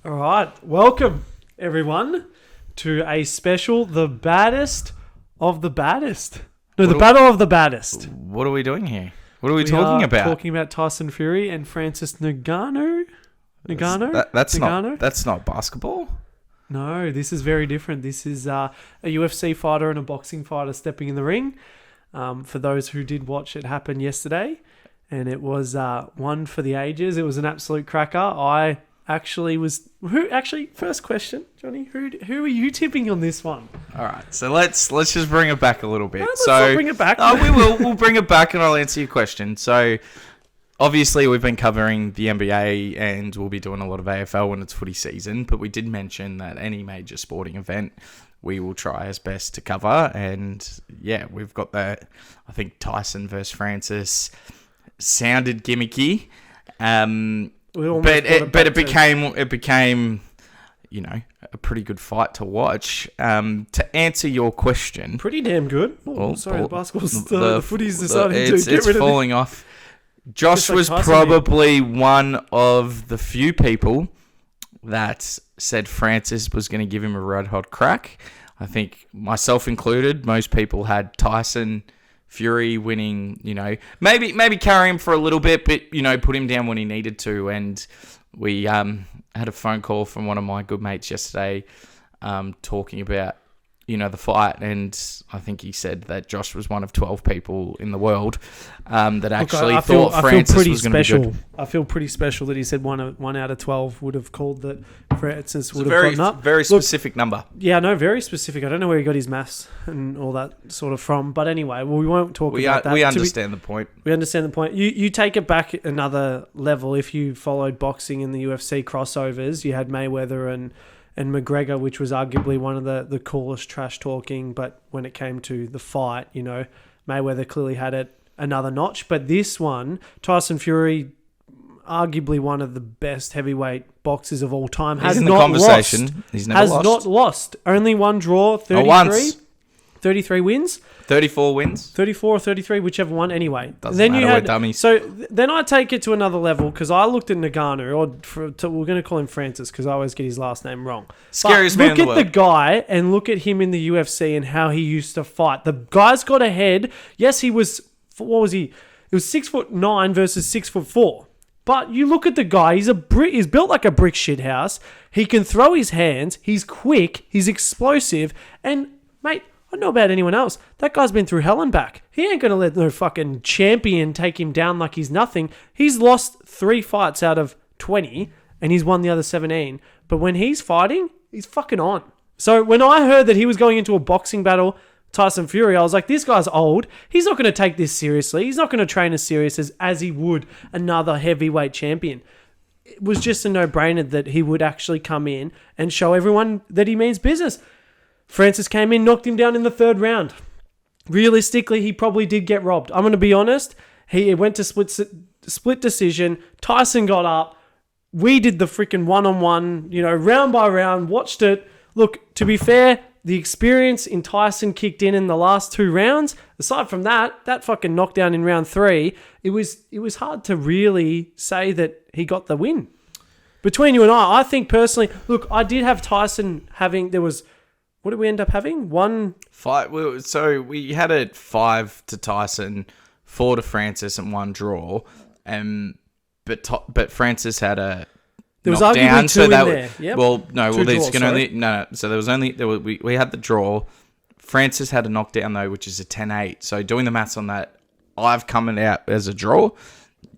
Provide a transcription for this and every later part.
All right, welcome everyone to a special, the baddest of the baddest. No, the battle of the baddest. What are we doing here? What are we talking about? Talking about Tyson Fury and Francis Ngannou. That's not basketball. No, this is very different. This is a UFC fighter and a boxing fighter stepping in the ring. For those who did watch it happen yesterday, and it was one for the ages. It was an absolute cracker. First question, Johnny, who are you tipping on this one? All right, so let's just bring it back a little bit. Let's not bring it back. We'll bring it back, and I'll answer your question. So obviously we've been covering the NBA, and we'll be doing a lot of AFL when it's footy season. But we did mention that any major sporting event, we will try as best to cover. And yeah, we've got that. I think Tyson versus Francis sounded gimmicky. But it became, you know, a pretty good fight to watch. To answer your question, pretty damn good. The basketball's the footy's deciding to get rid of it. It's falling off. Josh was probably one of the few people that said Francis was going to give him a red hot crack. I think myself included. Most people had Tyson Fury winning, you know, maybe carry him for a little bit, but, you know, put him down when he needed to. And we had a phone call from one of my good mates yesterday talking about, you know, the fight. And I think he said that Josh was one of 12 people in the world that actually thought Francis was going to be good. I feel pretty special that he said one out of 12 would have called that Francis would have gotten up. Very specific number. Yeah, no, very specific. I don't know where he got his maths and all that sort of from. But anyway, we won't talk about that. We understand the point. We understand the point. You take it back another level. If you followed boxing and the UFC crossovers, you had Mayweather and McGregor, which was arguably one of the coolest trash talking. But when it came to the fight, you know, Mayweather clearly had it another notch. But this one, Tyson Fury, arguably one of the best heavyweight boxers of all time, He's in the conversation. He's never lost. Not lost. Only one draw, 33. Once. 33 wins. 34 wins. 34 or 33, whichever one. Anyway. Doesn't matter, we're dummies. So then I take it to another level because I looked at Ngannou, we're going to call him Francis because I always get his last name wrong. Scariest man in the world. Look at the guy and look at him in the UFC and how he used to fight. The guy's got a head. Yes, he was, what was he? He was 6'9" versus 6'4". But you look at the guy, he's built like a brick shit house. He can throw his hands. He's quick. He's explosive. And, mate, I don't know about anyone else. That guy's been through hell and back. He ain't going to let no fucking champion take him down like he's nothing. He's lost 3 fights out of 20, and he's won the other 17. But when he's fighting, he's fucking on. So when I heard that he was going into a boxing battle, Tyson Fury, I was like, this guy's old. He's not going to take this seriously. He's not going to train as serious as he would another heavyweight champion. It was just a no-brainer that he would actually come in and show everyone that he means business. Francis came in, knocked him down in the 3rd round. Realistically, he probably did get robbed. I'm going to be honest. He went to split decision. Tyson got up. We did the freaking one-on-one, you know, round by round, watched it. Look, to be fair, the experience in Tyson kicked in the last 2 rounds. Aside from that fucking knockdown in round 3, it was hard to really say that he got the win. Between you and I think personally, look, I did have Tyson what did we end up having? 1 fight. So we had it 5 to Tyson, 4 to Francis, and 1 draw. But Francis had a there was arguably 2 in there. Yep. Well, no. Well, there's draws, only no. So there was only we had the draw. Francis had a knockdown though, which is a 10-8. So doing the maths on that, I've come out as a draw.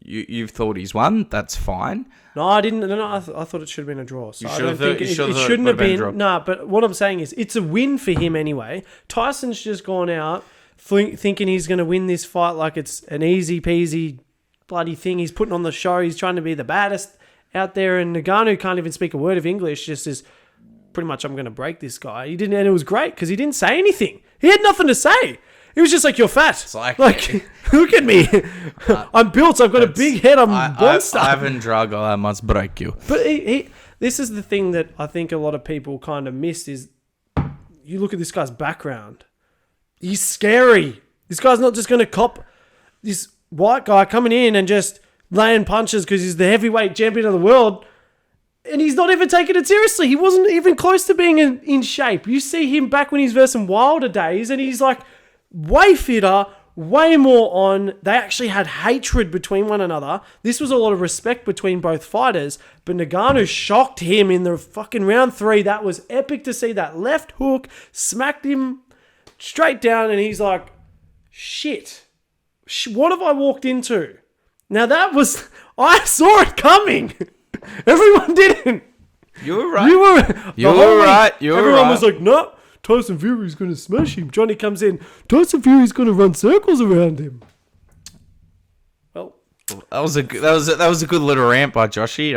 You've thought he's won. That's fine. No, I didn't. No, I thought it should have been a draw. So you I don't think it shouldn't have been. No, but what I'm saying is it's a win for him anyway. Tyson's just gone out thinking he's going to win this fight like it's an easy peasy bloody thing. He's putting on the show. He's trying to be the baddest out there. And Ngannou can't even speak a word of English. Just as pretty much I'm going to break this guy. He didn't, and it was great because he didn't say anything. He had nothing to say. He was just like, you're fat. It's like look at me. I'm built. I've got a big head. I'm monster. Ivan Drago, I must break you. But this is the thing that I think a lot of people kind of missed is you look at this guy's background. He's scary. This guy's not just going to cop this white guy coming in and just laying punches because he's the heavyweight champion of the world. And he's not even taking it seriously. He wasn't even close to being in shape. You see him back when he's versing Wilder days, and he's like way fitter, way more on. They actually had hatred between one another. This was a lot of respect between both fighters. But Ngannou shocked him in the fucking round 3. That was epic to see. That left hook smacked him straight down, and he's like, shit, what have I walked into? Now that was, I saw it coming. Everyone didn't. You were right. You were right. Everyone was like, no, Tyson Fury's going to smash him. Johnny comes in, Tyson Fury's going to run circles around him. Well, that was a good little rant by Joshy.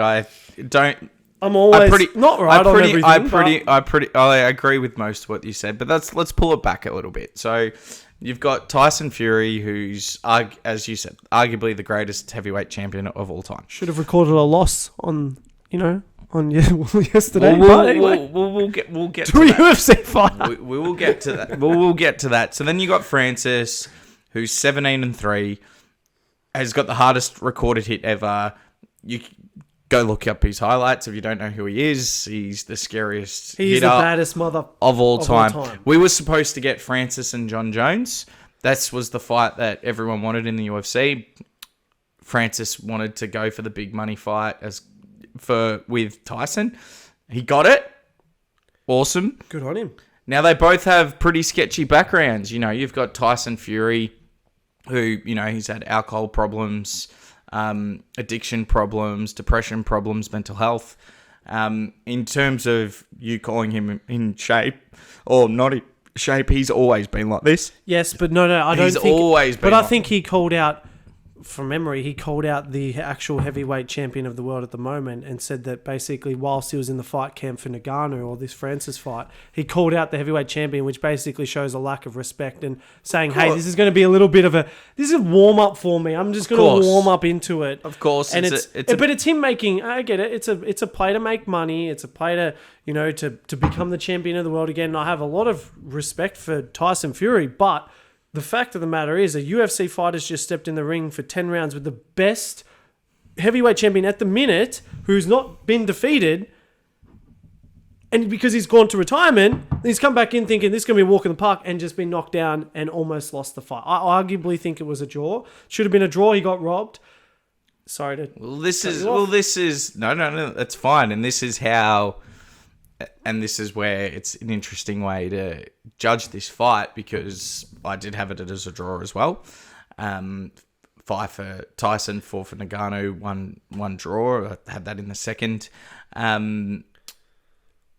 I'm always not right on everything. I agree with most of what you said, but let's pull it back a little bit. So you've got Tyson Fury, who's, as you said, arguably the greatest heavyweight champion of all time. Should have recorded a loss on yesterday. We'll get to a UFC fight. We will get to that. We'll get to that. So then you got Francis, who's 17-3, has got the hardest recorded hit ever. You go look up his highlights if you don't know who he is. He's the scariest He's hitter the baddest mother of all time. We were supposed to get Francis and John Jones. That was the fight that everyone wanted in the UFC. Francis wanted to go for the big money fight with Tyson. He got it. Awesome. Good on him. Now they both have pretty sketchy backgrounds. You know, you've got Tyson Fury, who, you know, he's had alcohol problems, addiction problems, depression problems, mental health. In terms of you calling him in shape or not in shape, he's always been like this. Yes, but no, I don't think... He's always been But I think he called out, from memory, he called out the actual heavyweight champion of the world at the moment and said that basically whilst he was in the fight camp for Ngannou or this Francis fight, he called out the heavyweight champion, which basically shows a lack of respect and saying, hey, this is going to be a little bit of this is a warm-up for me. I'm just going to warm up into it. Of course. And but it's him making, I get it, it's a play to make money. It's a play to, you know, to become the champion of the world again. And I have a lot of respect for Tyson Fury, but the fact of the matter is a UFC fighter's just stepped in the ring for 10 rounds with the best heavyweight champion at the minute who's not been defeated. And because he's gone to retirement, he's come back in thinking this is going to be a walk in the park and just been knocked down and almost lost the fight. I arguably think it was a draw. Should have been a draw. He got robbed. Sorry to... This is... No, that's fine. And this is how... And this is where it's an interesting way to judge this fight because I did have it as a draw as well. 5 for Tyson, 4 for Ngannou, one draw. I had that in the second.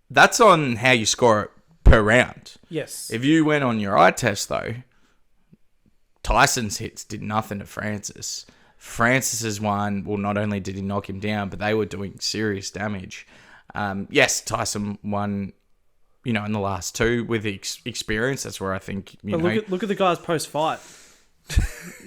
That's on how you score it per round. Yes. If you went on your eye test, though, Tyson's hits did nothing to Francis. Francis's one, well, not only did he knock him down, but they were doing serious damage. Yes, Tyson won, you know, in the last 2 with the experience. That's where I think, look at the guys post-fight.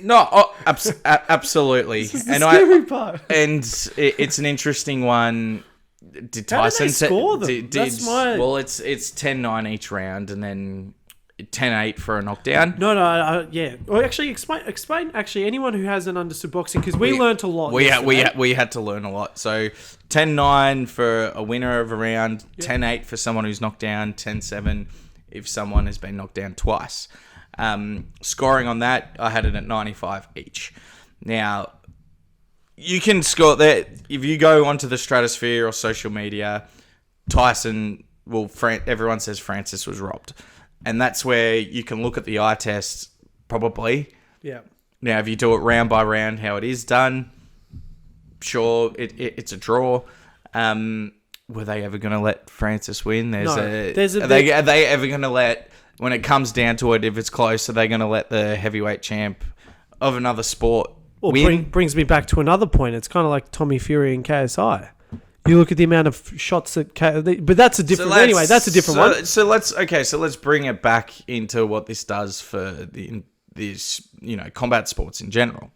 No, absolutely. This is the scary part. And it's an interesting one. Did Tyson... How did they score them? Well, it's 10-9 each round and then 10-8 for a knockdown. No, yeah. Well, actually, explain. Actually, anyone who hasn't understood boxing, because we learnt a lot. We had to learn a lot. So 10-9 for a winner of a round, 10-8 for someone who's knocked down, 10-7 if someone has been knocked down twice. Scoring on that, I had it at 95 each. Now, you can score that if you go onto the stratosphere or social media. Tyson, everyone says Francis was robbed. And that's where you can look at the eye test, probably. Yeah. Now, if you do it round by round, how it is done, sure, it's a draw. Were they ever going to let Francis win? Are they ever going to let, when it comes down to it, if it's close, are they going to let the heavyweight champ of another sport win? Brings me back to another point. It's kind of like Tommy Fury and KSI. You look at the amount of shots that... But that's a different... Anyway, that's a different one. So let's bring it back into what this does for combat sports in general.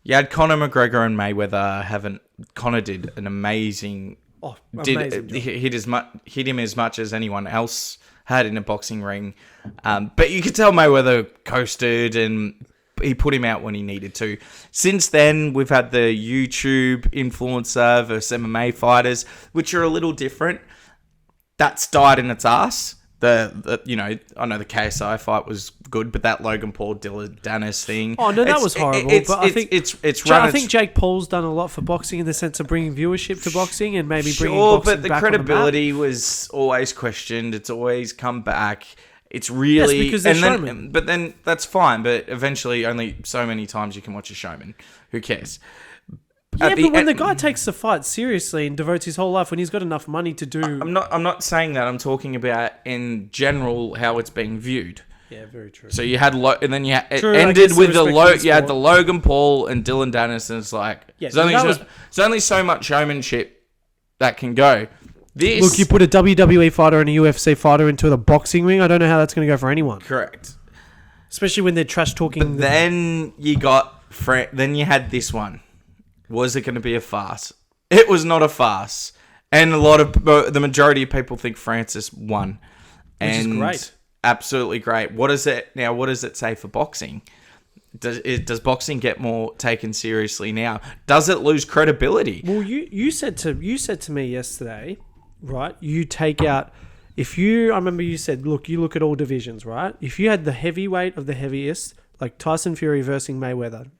You had Conor McGregor and Mayweather Conor did an amazing... hit him as much as anyone else had in a boxing ring. But you could tell Mayweather coasted he put him out when he needed to. Since then, we've had the YouTube influencer versus MMA fighters, which are a little different. That's died in its ass. I know the KSI fight was good, but that Logan Paul Dylan Dennis thing. Oh no, that was horrible. I think Jake Paul's done a lot for boxing in the sense of bringing viewership to boxing and maybe bringing boxing but the back credibility was always questioned. It's always come back. It's really because they're showmen. But then that's fine. But eventually, only so many times you can watch a showman. Who cares? Yeah, but when the guy takes the fight seriously and devotes his whole life, when he's got enough money to do... I'm not saying that. I'm talking about, in general, how it's being viewed. Yeah, very true. So you had... and then it ended with you had the Logan Paul and Dylan Dennis, and it's like... Yeah, there's only so much showmanship that can go. Look, you put a WWE fighter and a UFC fighter into the boxing ring, I don't know how that's going to go for anyone. Correct. Especially when they're trash-talking... But then you had this one. Was it going to be a farce? It was not a farce. And the majority of people think Francis won. Which is great. Absolutely great. What does it say for boxing? Does boxing get more taken seriously now? Does it lose credibility? Well, you said to me yesterday, right? You take out... I remember you said, look, you look at all divisions, right? If you had the heavyweight of the heaviest, like Tyson Fury versus Mayweather,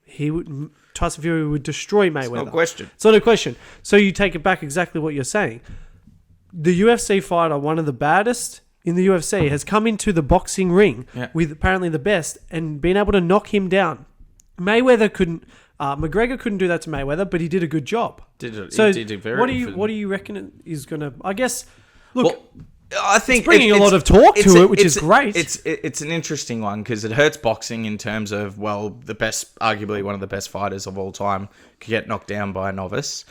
Tyson Fury would destroy Mayweather. It's not a question. It's not a question. So you take it back exactly what you're saying. The UFC fighter, one of the baddest in the UFC, has come into the boxing ring with apparently the best and been able to knock him down. McGregor couldn't do that to Mayweather, but he did a good job. He did very good. What do you reckon is going to... I guess... Look... Well, I think it's bringing a lot of talk to it, which is great. It's an interesting one because it hurts boxing in terms of, arguably one of the best fighters of all time could get knocked down by a novice.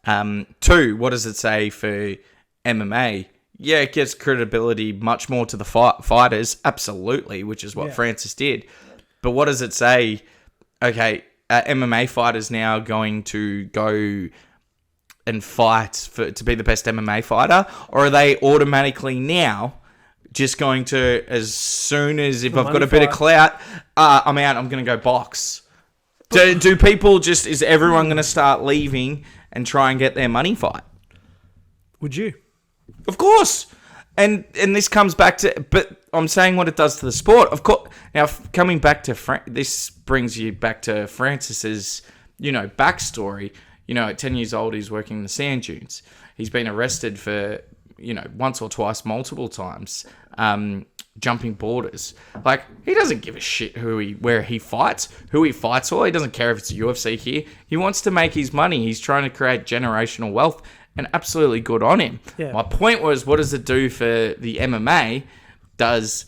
2, what does it say for MMA? Yeah, it gives credibility much more to the fighters, absolutely, which is what Francis did. But what does it say? Okay, MMA fighters now going to go and fight to be the best MMA fighter, or are they automatically now just going to, as soon as if I've got a bit of clout, I'm out, I'm going to go box? Do people just, is everyone going to start leaving and try and get their money fight? Would you? Of course. And this comes back to, but I'm saying what it does to the sport. Of course. Now, coming back to, this brings you back to Francis's, backstory. At 10 years old, he's working in the sand dunes. He's been arrested for, once or twice, multiple times, jumping borders. Like, he doesn't give a shit where he fights, who he fights for. He doesn't care if it's a UFC here. He wants to make his money. He's trying to create generational wealth, and absolutely good on him. Yeah. My point was, what does it do for the MMA? Does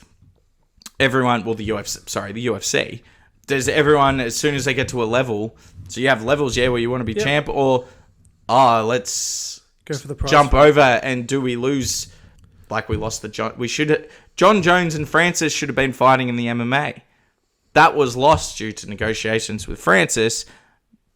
everyone, the UFC, does everyone, as soon as they get to a level... So you have levels, where you want to be champ, or let's go for the prize. Jump over, and do we lose like we lost the John? John Jones and Francis should have been fighting in the MMA. That was lost due to negotiations with Francis,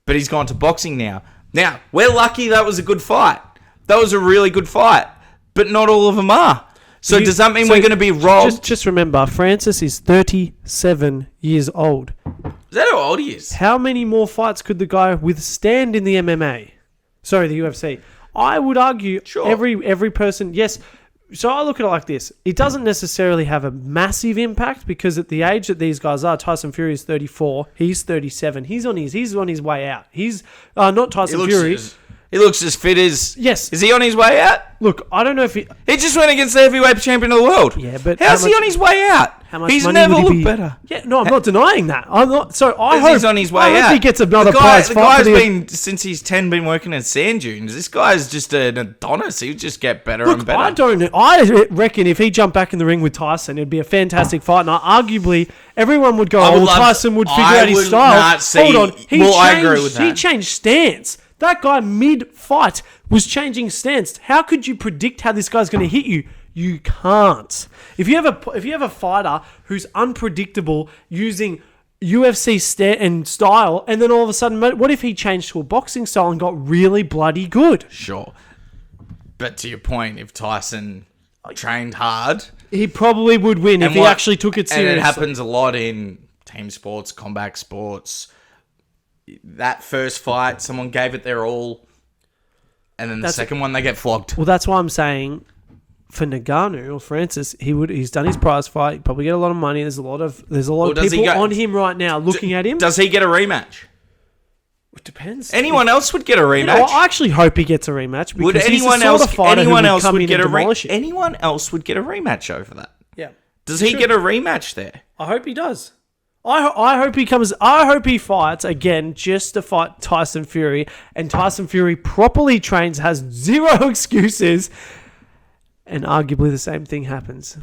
but he's gone to boxing now. Now, we're lucky that was a good fight. That was a really good fight, but not all of them are. So does that mean we're going to be robbed? Just remember, Francis is 37 years old. Is that how old he is? How many more fights could the guy withstand in the MMA? Sorry, the UFC. I would argue every person, yes. So I look at it like this. It doesn't necessarily have a massive impact because at the age that these guys are, Tyson Fury is 34, he's 37. He's on his way out. He's not Tyson Fury. He looks as fit as... Yes. Is he on his way out? Look, I don't know if he... He just went against the heavyweight champion of the world. Yeah, but... How's he on his way out? How much He's money never would he looked be? better. Yeah, no, I'm not denying that. I'm not... So I hope... He's on his way out. He gets another prize The fight. guy's been, since he's 10, been working in sand dunes. This guy's just an Adonis. He'll just get better and better. I reckon if he jumped back in the ring with Tyson, it'd be a fantastic fight. And arguably, everyone would go, Tyson would figure out his style. Hold on. I agree with that. He changed stance. That guy mid-fight was changing stance. How could you predict how this guy's going to hit you? You can't. If you have a fighter who's unpredictable using UFC style, and then all of a sudden, what if he changed to a boxing style and got really bloody good? Sure. But to your point, if Tyson trained hard... He probably would win if he actually took it seriously. And it happens a lot in team sports, combat sports. That first fight, someone gave it their all, and then the second one they get flogged. Well, that's why I'm saying for Ngannou or Francis, he's done his prize fight. He'd probably get a lot of money. There's a lot of people on him right now looking at him. Does he get a rematch? It depends. Anyone else would get a rematch. I actually hope he gets a rematch. Would anyone else would get a rematch over that? Yeah. Does he get a rematch there? I hope he does. I hope he comes. I hope he fights again just to fight Tyson Fury, and Tyson Fury properly trains, has zero excuses, and arguably the same thing happens.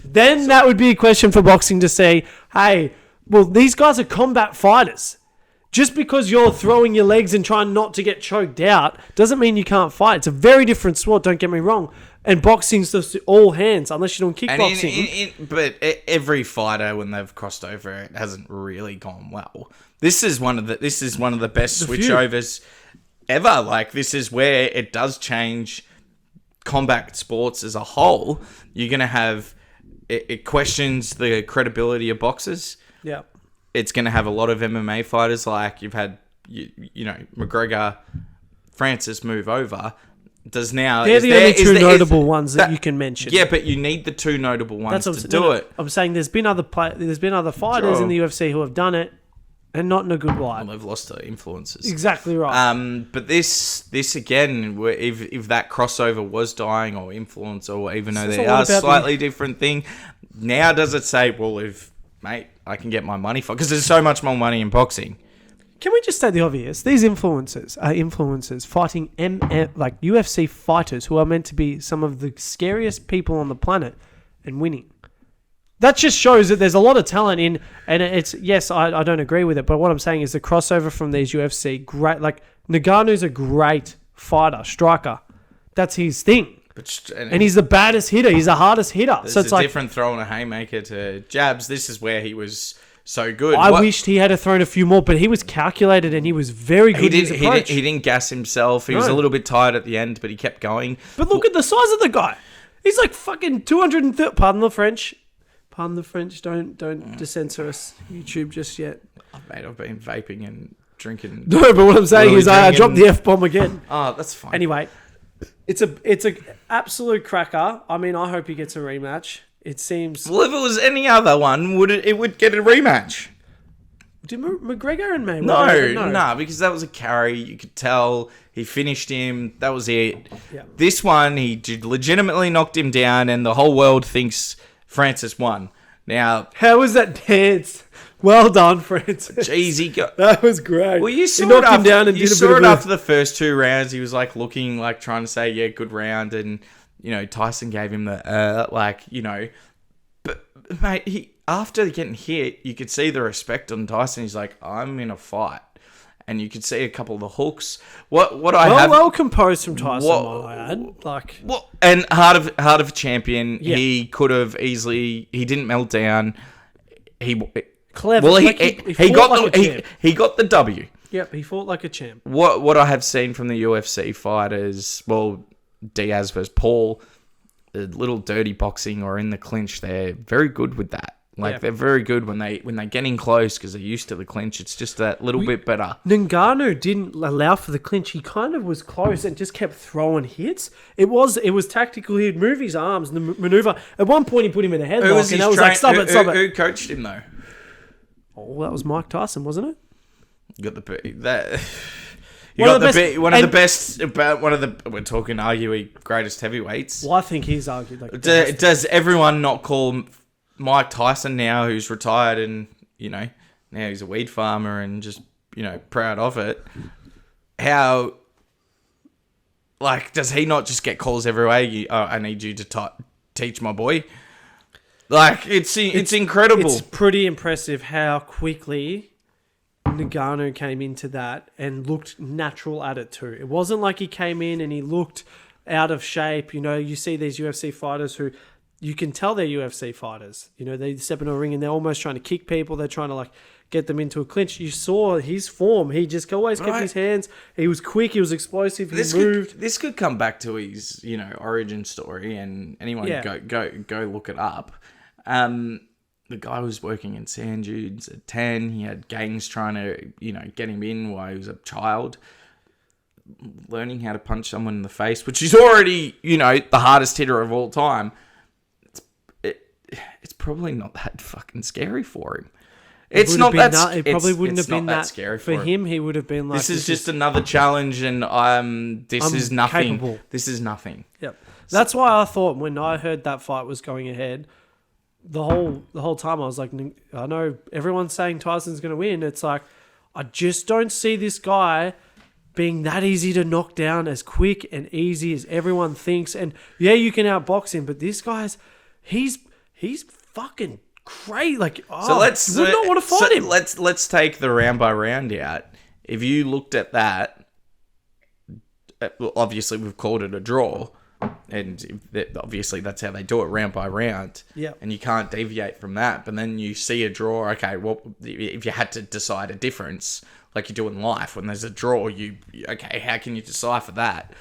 Then that would be a question for boxing to say, hey, well, these guys are combat fighters. Just because you're throwing your legs and trying not to get choked out doesn't mean you can't fight. It's a very different sport, don't get me wrong. And boxing's just all hands, unless you're doing kickboxing. But every fighter, when they've crossed over, it hasn't really gone well. This is one of the best switchovers ever. Like, this is where it does change combat sports as a whole. You're gonna have it questions the credibility of boxers. Yeah. It's going to have a lot of MMA fighters, like you've had, McGregor, Francis move over. They're the only two notable ones that you can mention. Yeah, but you need the two notable ones to do it. I'm saying there's been other fighters in the UFC who have done it, and not in a good light. Well, they've lost to influences. Exactly right. But this again, if that crossover was dying or influence, or even though they are slightly different thing, now does it say, well, mate, I can get my money for, because there's so much more money in boxing. Can we just state the obvious? These influencers are influencers fighting like UFC fighters who are meant to be some of the scariest people on the planet and winning. That just shows that there's a lot of talent in, and it's, yes, I don't agree with it, but what I'm saying is the crossover from these UFC, great, like Ngannou's a great fighter, striker. That's his thing. And he's the baddest hitter. He's the hardest hitter. So it's like different throwing a haymaker to jabs. This is where he was so good. I wished he had thrown a few more, but he was calculated and he was very good in his approach. He didn't gas himself. He was a little bit tired at the end, but he kept going. But look at the size of the guy. He's like fucking 230. Pardon the French. Pardon the French. Don't censor us, YouTube, just yet. Mate, I've been vaping and drinking. No, but what I'm saying is I dropped the F-bomb again. Oh, that's fine. Anyway. It's a absolute cracker. I mean, I hope he gets a rematch. It seems. Well, if it was any other one, it would get a rematch? Did McGregor and Mayweather? No, because that was a carry. You could tell he finished him. That was it. Yeah. This one, he legitimately knocked him down, and the whole world thinks Francis won. Now, how was that dance? Well done, Francis. Jeez, that was great. Well, you saw it after the first two rounds. He was like looking, like trying to say, "Yeah, good round," and Tyson gave him the But mate, after getting hit, you could see the respect on Tyson. He's like, "I'm in a fight," and you could see a couple of the hooks. Well composed from Tyson, I add. And heart of a champion. Yeah. He could have easily. He didn't melt down. Clever. Well, he got the W. Yep, he fought like a champ. What I have seen from the UFC fighters, well, Diaz versus Paul, the little dirty boxing or in the clinch, they're very good with that. They're very good when they get in close because they're used to the clinch. It's just that little bit better. Ngannou didn't allow for the clinch. He kind of was close and just kept throwing hits. It was tactical. He'd move his arms and the maneuver. At one point, he put him in a headlock, and that was like, stop it. Who coached him though? Oh, that was Mike Tyson, wasn't it? You got the we're talking arguably greatest heavyweights. Well, I think he's argued like. Does everyone not call Mike Tyson now, who's retired and now he's a weed farmer and just proud of it? How does he not just get calls every way? I need you to teach my boy. It's incredible. It's pretty impressive how quickly Ngannou came into that and looked natural at it too. It wasn't like he came in and he looked out of shape. You see these UFC fighters who you can tell they're UFC fighters. They step into a ring and they're almost trying to kick people. They're trying to get them into a clinch. You saw his form. He just always kept his hands. He was quick. He was explosive. He moved. This could come back to his origin story, and anyone go look it up. the guy was working in sand dunes at 10. He had gangs trying to, get him in while he was a child. Learning how to punch someone in the face, which is already, the hardest hitter of all time. It's probably not that fucking scary for him. It's not that. It probably wouldn't have been that scary for him. He would have been like, this is just another challenge, and this is nothing. Capable. This is nothing. Yep. That's why I thought when I heard that fight was going ahead, the whole time I was like, I know everyone's saying Tyson's going to win. It's like, I just don't see this guy being that easy to knock down, as quick and easy as everyone thinks. And yeah, you can outbox him, but this guy's he's fucking great. Like, so let's would not want to fight him. Let's take the round by round out. If you looked at that, well, obviously we've called it a draw, and obviously that's how they do it, round by round. Yeah, and you can't deviate from that. But then you see a draw. Okay, well, if you had to decide a difference, like you do in life, when there's a draw, how can you decipher that?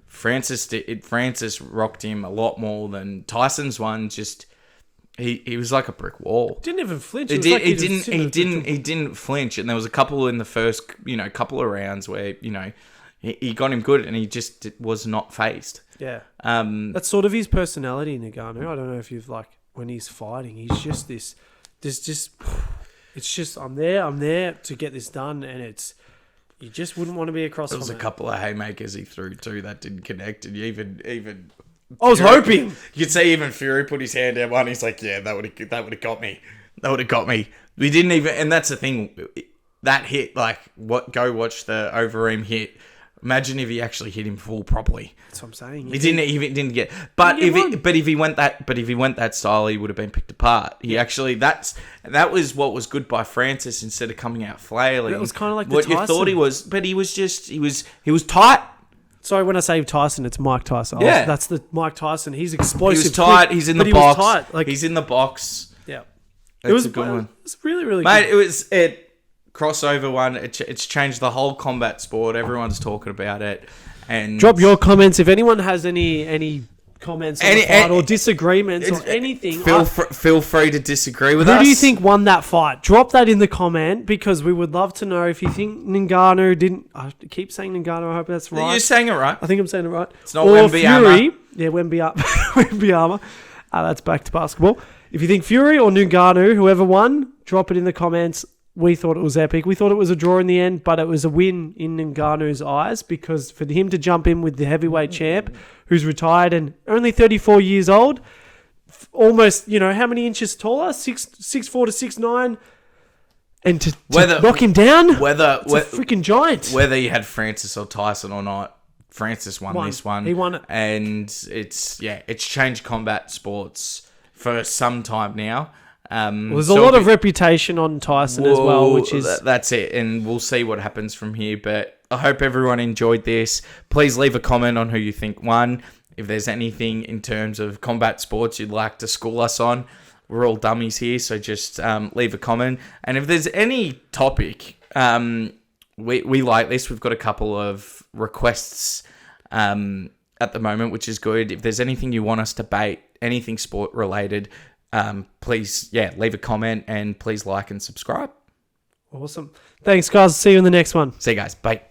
Francis rocked him a lot more than Tyson's one. Just he was like a brick wall. Didn't even flinch. He didn't flinch, and there was a couple in the first couple of rounds where he got him good, and he just was not phased. Yeah, that's sort of his personality, Ngannou. I don't know if you've when he's fighting, he's just this just. It's just I'm there to get this done, and you just wouldn't want to be across. There was a couple of haymakers he threw too that didn't connect, and even I was hoping you could see even Fury put his hand down one. He's like, yeah, that would have got me. That would have got me. We didn't even, and that's the thing. That hit, go watch the Overeem hit. Imagine if he actually hit him full properly. That's what I'm saying. He didn't get. But if he went that style, he would have been picked apart. He actually that was what was good by Francis, instead of coming out flailing. It was kind of like what you thought he was, but he was tight. Sorry, when I say Tyson, it's Mike Tyson. Yeah, that's the Mike Tyson. He's explosive. He was tight. He's in the box. He's in the box. Yeah, it was a good one. It was really, really mate, good. It crossover one. It's changed the whole combat sport. Everyone's talking about it. And drop your comments if anyone has any comments on the fight or disagreements or anything. Feel free to disagree with us. Who do you think won that fight? Drop that in the comment, because we would love to know if you think Ngannou didn't. I keep saying Ngannou. I hope that's right. You're saying it right. I think I'm saying it right. It's not Wembyama. Yeah, Wembyama. That's back to basketball. If you think Fury or Ngannou, whoever won, drop it in the comments. We thought it was epic. We thought it was a draw in the end, but it was a win in Ngannou's eyes, because for him to jump in with the heavyweight champ, who's retired and only 34 years old, almost, how many inches taller? 6'4" to 6'9", and to knock him down, it's a freaking giant. Whether you had Francis or Tyson or not, Francis won this one. He won it. And it's changed combat sports for some time now. There's a lot of reputation on Tyson as well, which is... That's it, and we'll see what happens from here, but I hope everyone enjoyed this. Please leave a comment on who you think won. If there's anything in terms of combat sports you'd like to school us on, we're all dummies here, so just leave a comment. And if there's any topic, we like this. We've got a couple of requests at the moment, which is good. If there's anything you want us to debate, anything sport related, please, leave a comment, and please like and subscribe. Awesome. Thanks, guys. See you in the next one. See you guys. Bye.